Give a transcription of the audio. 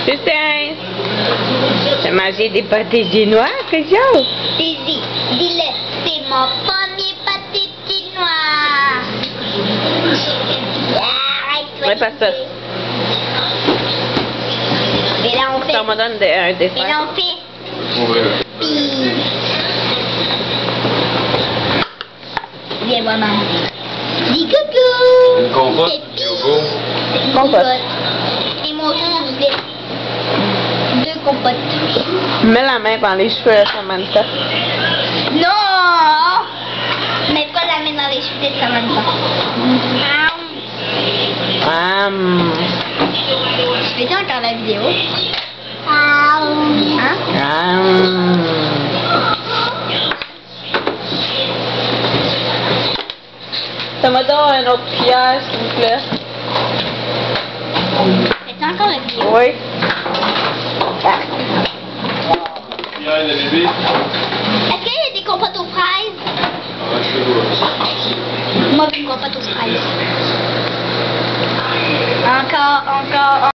Justin, t'as mangé des pâtés chinois, quelque chose? Dis-le, c'est mon premier pâté chinois. Ouais, pas ça. Et là on fait. Ça me donne un dessert. Et là on fait. Viens voir maman. Dis coucou. Une compote, C'est yogourt. Compote. Et moi aussi je voulais 2 compotes. Mets la main dans les cheveux à Samantha. Non. Mets pas la main dans les cheveux de Samantha. Je fais encore la vidéo. Hein? Ça me donne une autre cuillère, s'il vous plaît. Fais encore la vidéo. Oui. Cuillère de bébé. Est-ce qu'il y a des compotes aux fraises? Ah, je sais pas. Moi, je veux une compote aux fraises. Encore.